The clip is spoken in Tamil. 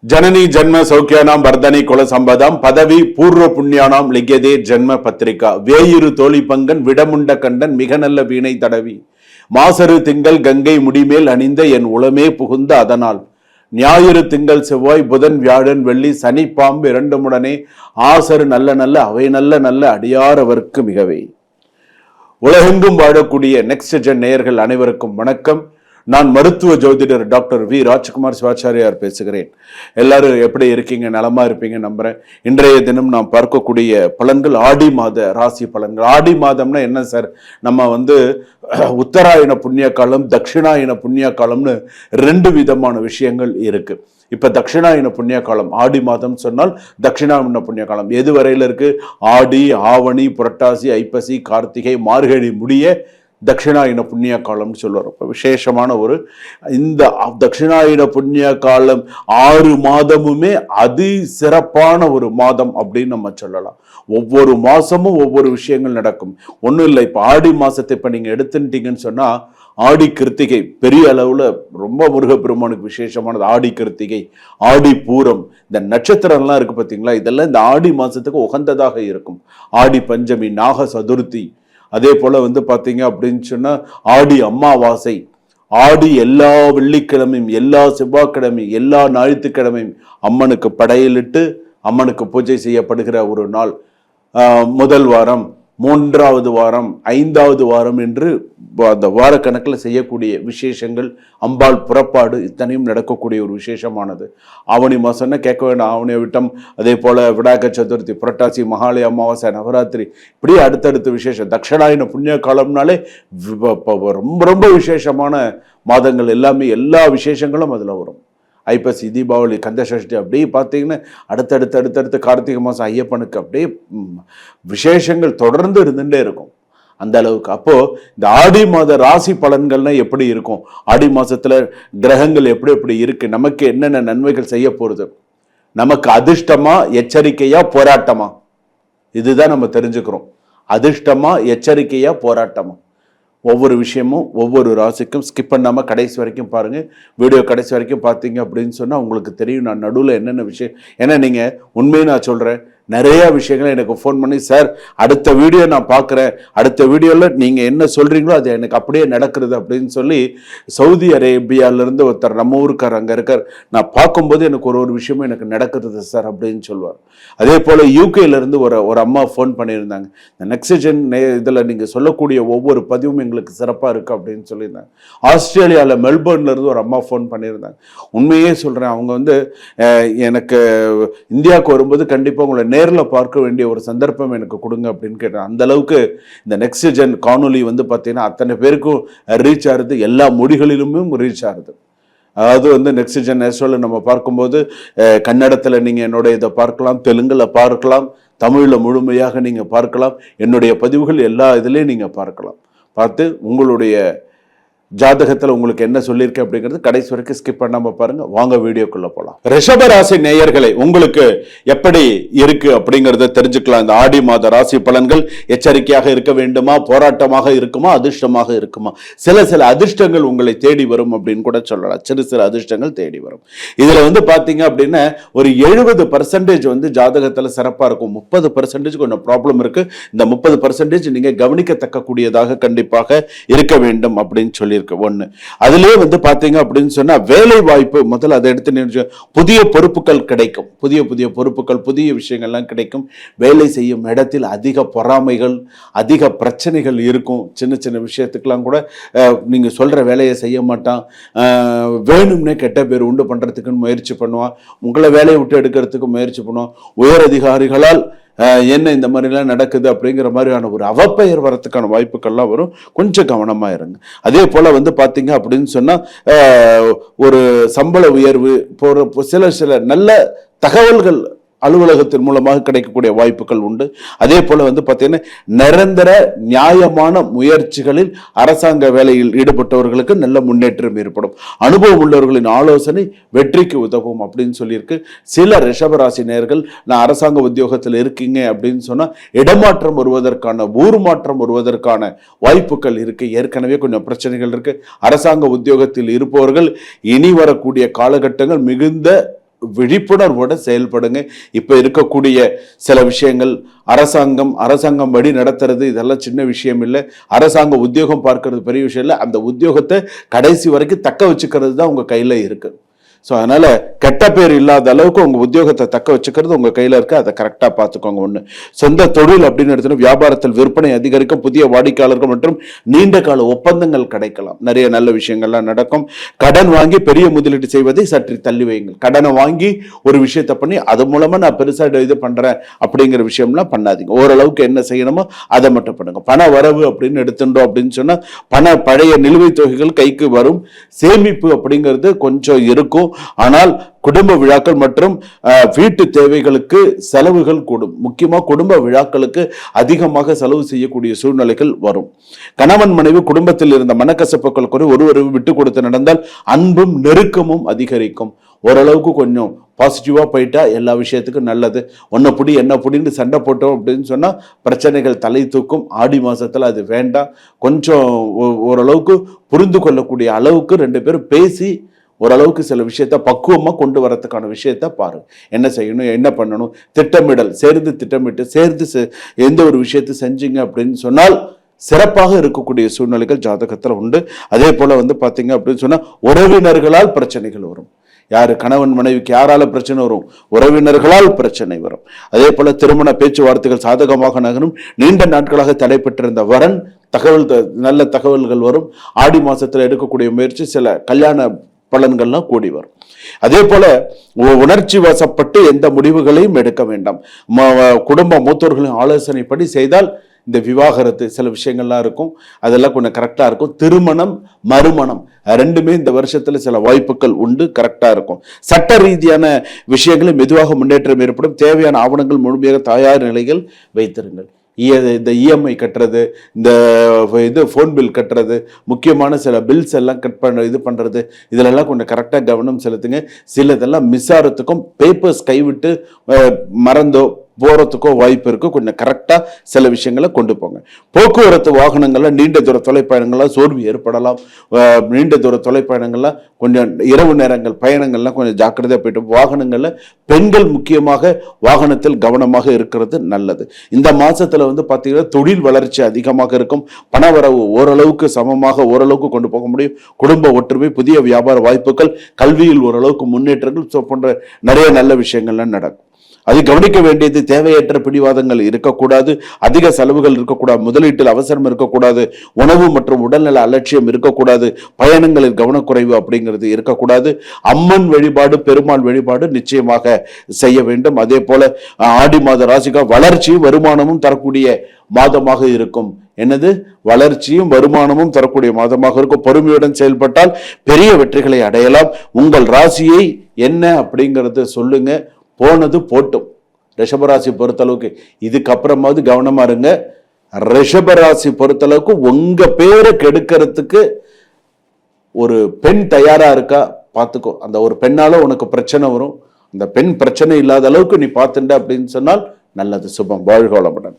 जननी जन्म सौख्यानाम वर्धनी कुल संपदाम पदवी पूर्व पुण्यानाम लिग्यदे जन्म पत्रिका वेयुरु तोळि पंगन विडमुंड कंடன் மிக நல்ல வீணை தடவி மாசரு திங்கள் கங்கை முடிமேல் அணிந்த என் உளமே புகுந்த அதனால் ஞாயிறு திங்கள் செவ்வாய் புதன் வியாழன் வெள்ளி சனி பாம்பு இரண்டுமுடனே ஆசரு நல்ல நல்ல அவை நல்ல நல்ல அடியாரவர்க்கு மிகவே. உலகெங்கும் வாழக்கூடிய நெக்ஸ்ட் ஜென் நேயர்கள் அனைவருக்கும் வணக்கம். நான் மருத்துவ ஜோதிடர் டாக்டர் வி ராஜ்குமார் சிவாச்சாரியார் பேசுகிறேன். எல்லாரும் எப்படி இருக்கீங்க? நலமா இருப்பீங்க நம்புறேன். இன்றைய தினம் நாம் பார்க்கக்கூடிய பலன்கள் ஆடி மாத ராசி பலன்கள். ஆடி மாதம்னா என்ன சார்? நம்ம உத்தராயண புண்ணிய காலம், தட்சிணாயன புண்ணிய காலம்னு ரெண்டு விதமான விஷயங்கள் இருக்கு. இப்ப தட்சிணாயன புண்ணிய காலம் ஆடி மாதம் சொன்னால் தட்சிணாயன புண்ணிய காலம் எது வரையில இருக்கு? ஆடி, ஆவணி, புரட்டாசி, ஐப்பசி, கார்த்திகை, மார்கழி முடிய தட்சிணாயன புண்ணிய காலம்னு சொல்லுவார். இப்போ விசேஷமான இந்த தட்சிணாயன புண்ணிய காலம் 6 மாதமுமே அதி சிறப்பான ஒரு மாதம் அப்படின்னு நம்ம சொல்லலாம். ஒவ்வொரு மாசமும் ஒவ்வொரு விஷயங்கள் நடக்கும். ஒன்றும் இல்லை, இப்போ ஆடி மாசத்தை இப்போ நீங்கள் எடுத்துட்டீங்கன்னு சொன்னா ஆடி கிருத்திகை பெரிய அளவுல ரொம்ப முருகப்பெருமானுக்கு விசேஷமானது. ஆடி கிருத்திகை, ஆடி பூரம், இந்த நட்சத்திரம்லாம் இருக்கு பார்த்தீங்களா, இதெல்லாம் இந்த ஆடி மாசத்துக்கு உகந்ததாக இருக்கும். ஆடி பஞ்சமி, நாக சதுர்த்தி, அதே போல பாத்தீங்க அப்படின்னு சொன்னா ஆடி அமாவாசை, ஆடி எல்லா வெள்ளிக்கிழமையும் எல்லா செவ்வாய்க்கிழமையும் எல்லா ஞாயிற்றுக்கிழமையும் அம்மனுக்கு படையலிட்டு அம்மனுக்கு பூஜை செய்யப்படுகிற ஒரு நாள். முதல் வாரம், 3வது வாரம், 5வது வாரம் என்று அந்த வாரக்கணக்கில் செய்யக்கூடிய விசேஷங்கள், அம்பாள் புறப்பாடு, இத்தனையும் நடக்கக்கூடிய ஒரு விசேஷமானது. ஆவணி மாசம்னா கேட்க வேண்டாம், ஆவணி விட்டம், அதே போல விநாயக சதுர்த்தி, புரட்டாசி, மகாலய அமாவாசை, நவராத்திரி, இப்படி அடுத்தடுத்த விசேஷம். தட்சிணாயன புண்ணிய காலம்னாலே ரொம்ப ரொம்ப விசேஷமான மாதங்கள் எல்லாமே, எல்லா விசேஷங்களும் அதுல வரும். ஐப்பசி, தீபாவளி, கந்தசஷ்டி, அப்படியே பார்த்தீங்கன்னா அடுத்தடுத்து கார்த்திகை மாதம் ஐயப்பனுக்கு அப்படியே விசேஷங்கள் தொடர்ந்து இருந்துட்டே இருக்கும் அந்த அளவுக்கு. அப்போ இந்த ஆடி மாத ராசி பலன்கள்னா எப்படி இருக்கும்? ஆடி மாசத்துல கிரகங்கள் எப்படி எப்படி இருக்கு? நமக்கு என்னென்ன நன்மைகள் செய்ய போறது? நமக்கு அதிர்ஷ்டமா, எச்சரிக்கையா, போராட்டமா? இதுதான் நம்ம தெரிஞ்சுக்கிறோம். அதிர்ஷ்டமா, எச்சரிக்கையா, போராட்டமா? ஒவ்வொரு விஷயமும் ஒவ்வொரு ராசிக்கும் ஸ்கிப் பண்ணாமல் கடைசி வரைக்கும் பாருங்கள். வீடியோ கடைசி வரைக்கும் பார்த்தீங்க அப்படின்னு சொன்னால் உங்களுக்கு தெரியும் நான் நடுவில் என்னென்ன விஷயம். ஏன்னா நீங்கள் உண்மையை நான் சொல்கிறேன், நிறைய விஷயங்களை எனக்கு ஃபோன் பண்ணி, சார் அடுத்த வீடியோ நான் பார்க்குறேன், அடுத்த வீடியோவில் நீங்கள் என்ன சொல்கிறீங்களோ அது எனக்கு அப்படியே நடக்கிறது அப்படின்னு சொல்லி சவுதி அரேபியாவிலேருந்து ஒருத்தர் நம்ம ஊருக்கார் அங்கே இருக்கார். நான் பார்க்கும்போது எனக்கு ஒரு விஷயமும் எனக்கு நடக்கிறது சார் அப்படின்னு சொல்லுவார். அதே போல் யூகேலேருந்து ஒரு அம்மா ஃபோன் பண்ணியிருந்தாங்க. இந்த நெக்ஸ்ட் ஜென் இதில் நீங்கள் சொல்லக்கூடிய ஒவ்வொரு பதிவும் எங்களுக்கு சிறப்பாக இருக்குது அப்படின்னு சொல்லியிருந்தாங்க. ஆஸ்திரேலியாவில் மெல்பர்ன்லேருந்து ஒரு அம்மா ஃபோன் பண்ணியிருந்தாங்க. உண்மையே சொல்கிறேன், அவங்க எனக்கு இந்தியாவுக்கு வரும்போது கண்டிப்பாக உங்களை நேரில் பார்க்க வேண்டிய ஒரு சந்தர்ப்பம் எனக்கு கொடுங்க அப்படின்னு கேட்டேன். அந்த அளவுக்கு இந்த நெக்ஸ்ட் ஜென் காணொலி பார்த்தீங்கன்னா அத்தனை பேருக்கும் ரீச் ஆகுது, எல்லா மொழிகளிலுமே ரீச் ஆகுது. அதாவது நெக்ஸ்ட் ஜென் நேஷனல் நம்ம பார்க்கும்போது கன்னடத்தில் நீங்கள் என்னோட இதை பார்க்கலாம், தெலுங்கில் பார்க்கலாம், தமிழில் முழுமையாக நீங்கள் பார்க்கலாம். என்னுடைய பதிவுகள் எல்லா இதுலேயும் நீங்கள் பார்க்கலாம். பார்த்து உங்களுடைய ஜாதகத்தில் உங்களுக்கு என்ன சொல்லியிருக்கு அப்படிங்கிறது கடைசி வரைக்கும் ஸ்கிப் பண்ணாம பாருங்க. வாங்க வீடியோக்குள்ள போலாம். ரிஷப ராசி நேயர்களை, உங்களுக்கு எப்படி இருக்கு அப்படிங்கறத தெரிஞ்சுக்கலாம். இந்த ஆடி மாத ராசி பலன்கள் எச்சரிக்கையாக இருக்க வேண்டுமா, போராட்டமாக இருக்குமா, அதிர்ஷ்டமாக இருக்குமா? சில அதிர்ஷ்டங்கள் உங்களை தேடி வரும் அப்படின்னு கூட சொல்லலாம். சில அதிர்ஷ்டங்கள் தேடி வரும். இதுல பாத்தீங்க அப்படின்னா ஒரு 70% ஜாதகத்துல சிறப்பா இருக்கும், 30% கொஞ்சம் ப்ராப்ளம் இருக்கு. இந்த 30% நீங்க கவனிக்கத்தக்க கூடியதாக கண்டிப்பாக இருக்க வேண்டும் அப்படின்னு சொல்லி ஒண்ணு. அதுலயே பாத்தீங்க அப்படின்னு சொன்னா வேலை வாய்ப்பு முதல்ல அதை எடுத்து புதிய பொறுப்புகள் கிடைக்கும், புதிய பொறுப்புகள், புதிய விஷயங்கள்லாம் கிடைக்கும். வேலை செய்யும் இடத்தில் அதிக பொறாமைகள், அதிக பிரச்சனைகள் இருக்கும். சின்ன விஷயத்துக்கெல்லாம் கூட நீங்க சொல்ற வேலையை செய்ய மாட்டான், வேணும்னே கெட்ட பேர் உண்டு பண்றதுக்குன்னு முயற்சி பண்ணுவான், உங்களை வேலையை விட்டு எடுக்கிறதுக்கு முயற்சி பண்ணுவான். உயர் அதிகாரிகளால் என்ன இந்த மாதிரிலாம் நடக்குது அப்படிங்கிற மாதிரியான ஒரு அவப்பெயர் வரத்துக்கான வாய்ப்புகள்லாம் வரும். கொஞ்சம் கவனமா இருங்க. அதே போல பாத்தீங்க அப்படின்னு சொன்னா ஒரு சம்பள உயர்வு போற சில நல்ல தகவல்கள் அலுவலகத்தின் மூலமாக கிடைக்கக்கூடிய வாய்ப்புகள் உண்டு. அதே போல பார்த்தீங்கன்னா நிரந்தர நியாயமான முயற்சிகளில் அரசாங்க வேலையில் ஈடுபட்டவர்களுக்கு நல்ல முன்னேற்றம் ஏற்படும். அனுபவம் உள்ளவர்களின் ஆலோசனை வெற்றிக்கு உதவும் அப்படின்னு சொல்லியிருக்கு. சில ரிஷபராசி நேயர்கள், நான் அரசாங்க உத்தியோகத்தில் இருக்கீங்க அப்படின்னு சொன்னா இடமாற்றம் வருவதற்கான, ஊர் மாற்றம் வருவதற்கான வாய்ப்புகள் இருக்கு. ஏற்கனவே கொஞ்சம் பிரச்சனைகள் இருக்கு. அரசாங்க உத்தியோகத்தில் இருப்பவர்கள் இனி வரக்கூடிய காலகட்டங்கள் மிகுந்த விழிப்புணர்வோட செயல்படுங்க. இப்ப இருக்கக்கூடிய சில விஷயங்கள் அரசாங்கம் வழி நடத்துறது இதெல்லாம் சின்ன விஷயம் இல்லை. அரசாங்க உத்தியோகம் பார்க்கறது பெரிய விஷயம் இல்லை. அந்த உத்தியோகத்தை கடைசி வரைக்கும் தக்க வச்சுக்கிறது தான் உங்க கையில இருக்கு. ஸோ அதனால கெட்ட பேர் இல்லாத அளவுக்கு உங்க உத்தியோகத்தை தக்க வச்சுக்கிறது உங்க கையில இருக்கு. அதை கரெக்டா பார்த்துக்கோங்க. ஒண்ணு, சொந்த தொழில் அப்படின்னு எடுத்துட்டு வியாபாரத்தில் விற்பனை அதிகரிக்கும், புதிய வாடிக்கையாளர்கள் மற்றும் நீண்ட கால ஒப்பந்தங்கள் கிடைக்கலாம், நிறைய நல்ல விஷயங்கள்லாம் நடக்கும். கடன் வாங்கி பெரிய முதலீடு செய்வதை சற்று தள்ளி வையுங்கள். கடனை வாங்கி ஒரு விஷயத்த பண்ணி அது மூலமா நான் பெருசா இது பண்றேன் அப்படிங்கிற விஷயம்லாம் பண்ணாதீங்க. ஓரளவுக்கு என்ன செய்யணுமோ அதை மட்டும் பண்ணுங்க. பண வரவு அப்படின்னு எடுத்துட்டோம் அப்படின்னு சொன்னா பழைய நிலுவைத் தொகைகள் கைக்கு வரும். சேமிப்பு அப்படிங்கிறது கொஞ்சம் இருக்கும். ஆனால் குடும்ப விழாக்கள் மற்றும் வீட்டு தேவைகளுக்கு செலவுகள் கூடும். முக்கியமா குடும்ப விழாக்களுக்கு அதிகமாக செலவு செய்யக்கூடிய சூழ்நிலைகள் வரும். கணவன் மனைவி குடும்பத்தில் இருந்த மனக்கசப்புகள் குறை ஒருவர் விட்டு கொடுத்து நடந்தால் அன்பும் நெருக்கமும் அதிகரிக்கும். ஓரளவுக்கு கொஞ்சம் பாசிட்டிவா போயிட்டா எல்லா விஷயத்துக்கும் நல்லது. ஒன்ன புடி என்ன புடின்னு சண்டை போட்டோம் அப்படின்னு சொன்னா பிரச்சனைகள் தலை தூக்கும். ஆடி மாசத்துல அது வேண்டாம். கொஞ்சம் ஓரளவுக்கு புரிந்து கொள்ளக்கூடிய அளவுக்கு ரெண்டு பேரும் பேசி ஓரளவுக்கு சில விஷயத்த பக்குவமா கொண்டு வரதுக்கான விஷயத்த பாருங்க. என்ன செய்யணும், என்ன பண்ணணும், திட்டமிடல், சேர்ந்து திட்டமிட்டு சேர்ந்து எந்த ஒரு விஷயத்தை செஞ்சீங்க அப்படின்னு சொன்னால் சிறப்பாக இருக்கக்கூடிய சூழ்நிலைகள் ஜாதகத்துல உண்டு. அதே போல பாத்தீங்க அப்படின்னு சொன்னா உறவினர்களால் பிரச்சனைகள் வரும். யாரு கணவன் மனைவிக்கு யாரால பிரச்சனை வரும்? உறவினர்களால் பிரச்சனை வரும். அதே போல திருமண பேச்சுவார்த்தைகள் சாதகமாக நகரும். நீண்ட நாட்களாக தடைப்பட்டிருந்த வரன் நல்ல தகவல்கள் வரும். ஆடி மாசத்துல எடுக்கக்கூடிய முயற்சி சில கல்யாண பலன்கள்லாம் கூடி வரும். அதே போல உணர்ச்சி வசப்பட்டு எந்த முடிவுகளையும் எடுக்க வேண்டாம். குடும்ப மூத்தோர்களின் ஆலோசனைப்படி செய்தால் இந்த விவாகரத்து சில விஷயங்கள்லாம் இருக்கும், அதெல்லாம் கொஞ்சம் கரெக்டா இருக்கும். திருமணம் மறுமணம் ரெண்டுமே இந்த வருஷத்துல சில வாய்ப்புகள் உண்டு, கரெக்டா இருக்கும். சட்ட ரீதியான விஷயங்களில் மெதுவாக முன்னேற்றம் ஏற்படும். தேவையான ஆவணங்கள் முழுமையாக தயார் நிலைகள் வைத்திருங்கள். இந்த இஎம்ஐ கட்டுறது, இந்த ஃபோன் பில் கட்டுறது, முக்கியமான சில பில்ஸ் எல்லாம் இது பண்றது, இதுலெல்லாம் கொஞ்சம் கரெக்டாக கவனம் செலுத்துங்க. சிலதெல்லாம் மிஸ் ஆகிறதுக்கும் பேப்பர்ஸ் கைவிட்டு மறந்தோ போறதுக்கோ வாய்ப்பு இருக்கு. கொஞ்சம் கரெக்டா சில விஷயங்களை கொண்டு போங்க. போக்குவரத்து வாகனங்கள்ல நீண்ட தூர தொலைப்பயணங்கள்லாம் சோர்வு ஏற்படலாம். நீண்ட தூர தொலைப்பயணங்கள்லாம் கொஞ்சம் இரவு நேரங்கள் பயணங்கள்லாம் கொஞ்சம் ஜாக்கிரதையா போயிட்டு, வாகனங்கள்ல பெண்கள் முக்கியமாக வாகனத்தில் கவனமாக இருக்கிறது நல்லது. இந்த மாசத்துல பாத்தீங்கன்னா தொழில் வளர்ச்சி அதிகமாக இருக்கும். பணவரவு ஓரளவுக்கு சமமாக ஓரளவுக்கு கொண்டு போக முடியும். குடும்ப ஒற்றுமை, புதிய வியாபார வாய்ப்புகள், கல்வியில் ஓரளவுக்கு முன்னேற்றங்கள் போன்ற நிறைய நல்ல விஷயங்கள்லாம் நடக்கும். அது கவனிக்க வேண்டியது தேவையற்ற பிடிவாதங்கள் இருக்கக்கூடாது. அதிக செலவுகள் இருக்கக்கூடாது. முதலீட்டில் அவசரம் இருக்கக்கூடாது. உணவு மற்றும் உடல்நல அலட்சியம் இருக்கக்கூடாது. பயணங்களில் கவனக்குறைவு அப்படிங்கிறது இருக்கக்கூடாது. அம்மன் வழிபாடு, பெருமாள் வழிபாடு நிச்சயமாக செய்ய வேண்டும். அதே போல ஆடி மாத ராசிகா வளர்ச்சியும் வருமானமும் தரக்கூடிய மாதமாக இருக்கும். என்னது? வளர்ச்சியும் வருமானமும் தரக்கூடிய மாதமாக இருக்கும். பொறுமையுடன் செயல்பட்டால் பெரிய வெற்றிகளை அடையலாம். உங்கள் ராசியை என்ன அப்படிங்கறத சொல்லுங்க. போனது போட்டும். ரிஷபராசி பொறுத்தளவுக்கு இதுக்கப்புறமாவது கவனமா இருங்க. ரிஷபராசி பொறுத்தளவுக்கு உங்க பேரை கெடுக்கிறதுக்கு ஒரு பெண் தயாரா இருக்கா பார்த்துக்கோ. அந்த ஒரு பெண்ணால உனக்கு பிரச்சனை வரும். அந்த பெண் பிரச்சனை இல்லாத அளவுக்கு நீ பார்த்துட்ட அப்படின்னு சொன்னால் நல்லது. சுபம். வாழ்க வளமுடன்.